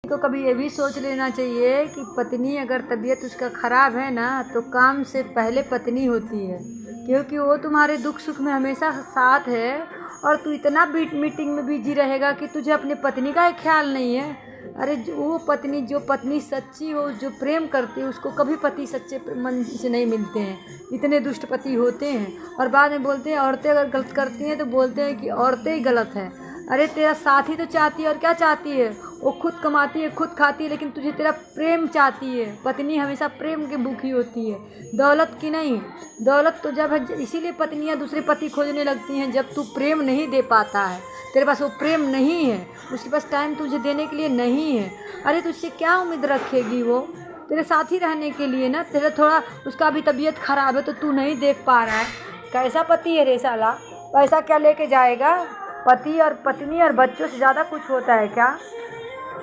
को कभी ये भी सोच लेना चाहिए कि पत्नी अगर तबीयत उसका ख़राब है ना तो काम से पहले पत्नी होती है, क्योंकि वो तुम्हारे दुख सुख में हमेशा साथ है। और तू इतना मीटिंग में बिजी रहेगा कि तुझे अपनी पत्नी का ही ख्याल नहीं है। अरे वो पत्नी, जो पत्नी सच्ची हो, जो प्रेम करती है, उसको कभी पति सच्चे मन से नहीं मिलते हैं। इतने दुष्ट पति होते हैं और बाद में बोलते हैं औरतें अगर गलत करती हैं तो बोलते हैं कि औरतें ही गलत हैं। अरे तेरा साथी तो चाहती है, और क्या चाहती है? वो खुद कमाती है, खुद खाती है, लेकिन तुझे तेरा प्रेम चाहती है। पत्नी हमेशा प्रेम की भूखी होती है, दौलत की नहीं। दौलत तो जब है, इसीलिए पत्नियां दूसरे पति खोजने लगती हैं जब तू प्रेम नहीं दे पाता है, तेरे पास वो प्रेम नहीं है, उसके पास टाइम तुझे देने के लिए नहीं है। अरे तुझसे क्या उम्मीद रखेगी वो तेरे साथ ही रहने के लिए ना? तेरा थोड़ा उसका भी तबीयत ख़राब है तो तू नहीं देख पा रहा है। कैसा पति है रे साला? पैसा क्या लेके जाएगा? पति और पत्नी और बच्चों से ज़्यादा कुछ होता है क्या?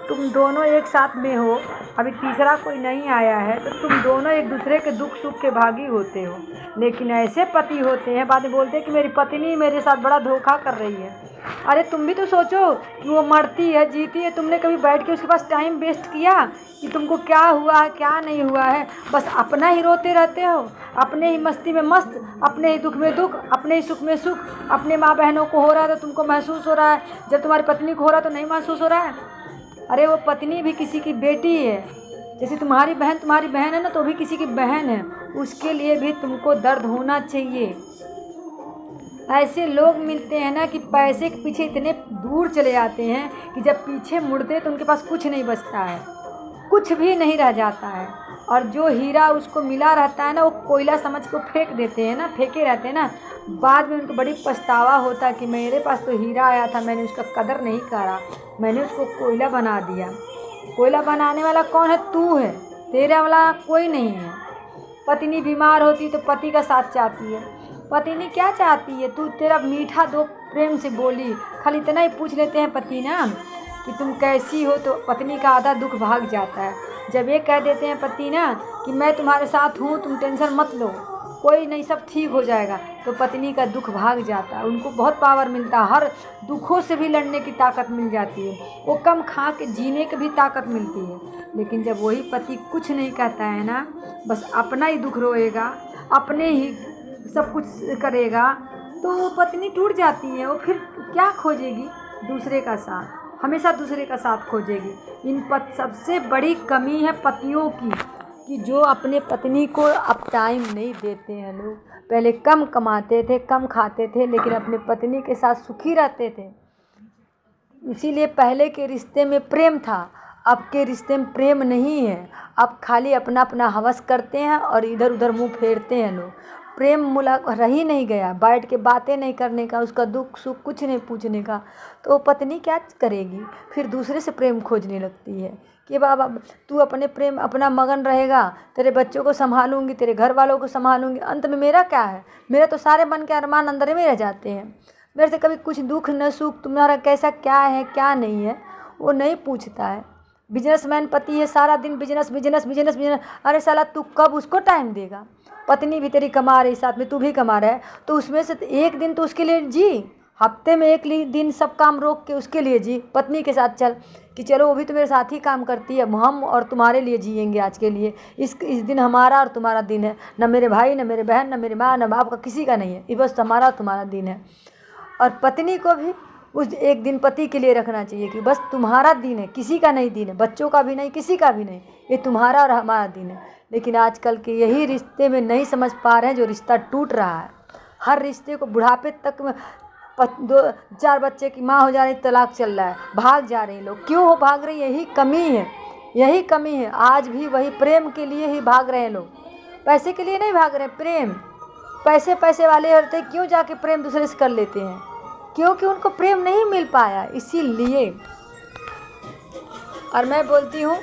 तुम दोनों एक साथ में हो, अभी तीसरा कोई नहीं आया है, तो तुम दोनों एक दूसरे के दुख सुख के भागी होते हो। लेकिन ऐसे पति होते हैं बाद में बोलते हैं कि मेरी पत्नी मेरे साथ बड़ा धोखा कर रही है। अरे तुम भी तो सोचो कि वो मरती है जीती है, तुमने कभी बैठ के उसके पास टाइम वेस्ट किया कि तुमको क्या हुआ है क्या नहीं हुआ है? बस अपना ही रोते रहते हो, अपने ही मस्ती में मस्त, अपने ही दुख में दुख, अपने ही सुख में सुख। अपने माँ बहनों को हो रहा है तो तुमको महसूस हो रहा है, जब तुम्हारी पत्नी को हो रहा है तो नहीं महसूस हो रहा है। अरे वो पत्नी भी किसी की बेटी है, जैसे तुम्हारी बहन है ना, तो भी किसी की बहन है, उसके लिए भी तुमको दर्द होना चाहिए। ऐसे लोग मिलते हैं ना कि पैसे के पीछे इतने दूर चले जाते हैं कि जब पीछे मुड़ते तो उनके पास कुछ नहीं बचता है, कुछ भी नहीं रह जाता है। और जो हीरा उसको मिला रहता है ना, वो कोयला समझ को फेंक देते हैं ना, फेंके रहते हैं ना। बाद में उनको बड़ी पछतावा होता है कि मेरे पास तो हीरा आया था, मैंने उसका कदर नहीं करा, मैंने उसको कोयला बना दिया। कोयला बनाने वाला कौन है? तू है, तेरा वाला कोई नहीं है। पत्नी बीमार होती तो पति का साथ चाहती है। पत्नी क्या चाहती है? तू तेरा मीठा दो प्रेम से बोली, खाली इतना ही पूछ लेते हैं पति ना कि तुम कैसी हो, तो पत्नी का आधा दुख भाग जाता है। जब ये कह देते हैं पति ना कि मैं तुम्हारे साथ हूँ, तुम टेंशन मत लो, कोई नहीं, सब ठीक हो जाएगा, तो पत्नी का दुख भाग जाता है। उनको बहुत पावर मिलता है, हर दुखों से भी लड़ने की ताकत मिल जाती है, वो कम खा के जीने की भी ताकत मिलती है। लेकिन जब वही पति कुछ नहीं कहता है ना, बस अपना ही दुख रोएगा, अपने ही सब कुछ करेगा, तो वो पत्नी टूट जाती है। वो फिर क्या खोजेगी? दूसरे का साथ, हमेशा दूसरे का साथ खोजेगी। सबसे बड़ी कमी है पतियों की कि जो अपने पत्नी को अब टाइम नहीं देते हैं। लोग पहले कम कमाते थे, कम खाते थे, लेकिन अपने पत्नी के साथ सुखी रहते थे। इसीलिए पहले के रिश्ते में प्रेम था, अब के रिश्ते में प्रेम नहीं है। अब खाली अपना अपना हवस करते हैं और इधर उधर मुंह फेरते हैं लोग। प्रेम रह ही नहीं गया, बैठ के बातें नहीं करने का, उसका दुख सुख कुछ नहीं पूछने का। तो पत्नी क्या करेगी? फिर दूसरे से प्रेम खोजने लगती है कि बाबा तू अपने प्रेम अपना मगन रहेगा, तेरे बच्चों को संभालूंगी, तेरे घर वालों को संभालूंगी, अंत में मेरा क्या है? मेरा तो सारे मन के अरमान अंदर में रह जाते हैं। मेरे से कभी कुछ दुख न सुख, तुम्हारा कैसा क्या है क्या नहीं है, वो नहीं पूछता है। बिजनेसमैन पति है, सारा दिन बिजनेस बिजनेस बिजनेस बिजनेस। अरे साला तू कब उसको टाइम देगा? पत्नी भी तेरी कमा रही, साथ में तू भी कमा रहा है, तो उसमें से एक दिन तो उसके लिए जी, हफ्ते में एक दिन सब काम रोक के उसके लिए जी। पत्नी के साथ चल कि चलो वो भी तो मेरे साथ ही काम करती है, हम और तुम्हारे लिए जिएंगे आज के लिए, इस दिन हमारा और तुम्हारा दिन है, न मेरे भाई न मेरे बहन न मेरे माँ न बाप का किसी का नहीं है, ये बस हमारा और तुम्हारा दिन है। और पत्नी को भी उस एक दिन पति के लिए रखना चाहिए कि बस तुम्हारा दिन है, किसी का नहीं दिन है, बच्चों का भी नहीं, किसी का भी नहीं, ये तुम्हारा और हमारा दिन है। लेकिन आजकल के यही रिश्ते में नहीं समझ पा रहे हैं, जो रिश्ता टूट रहा है। हर रिश्ते को बुढ़ापे तक में 2-4 बच्चे की माँ हो जा रही, तलाक चल रहा है, भाग जा रहे हैं लोग। क्यों हो भाग रही? यही कमी है, यही कमी है। आज भी वही प्रेम के लिए ही भाग रहे हैं लोग, पैसे के लिए नहीं भाग रहे। प्रेम पैसे वाले होते क्यों जाके प्रेम दूसरे से कर लेते हैं? क्योंकि उनको प्रेम नहीं मिल पाया, इसीलिए। और मैं बोलती हूँ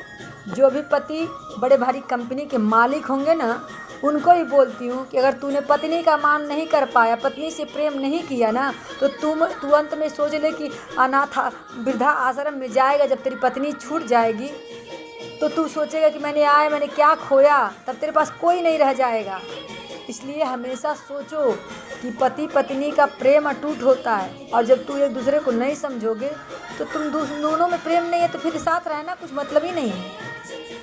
जो भी पति बड़े भारी कंपनी के मालिक होंगे ना, उनको ही बोलती हूँ कि अगर तूने पत्नी का मान नहीं कर पाया, पत्नी से प्रेम नहीं किया ना, तो तू अंत में सोच ले कि अनाथ वृद्धा आश्रम में जाएगा। जब तेरी पत्नी छूट जाएगी तो तू सोचेगा कि मैंने क्या खोया, तब तेरे पास कोई नहीं रह जाएगा। इसलिए हमेशा सोचो कि पति पत्नी का प्रेम अटूट होता है, और जब तू एक दूसरे को नहीं समझोगे तो तुम दोनों में प्रेम नहीं है तो फिर साथ रहना कुछ मतलब ही नहीं है।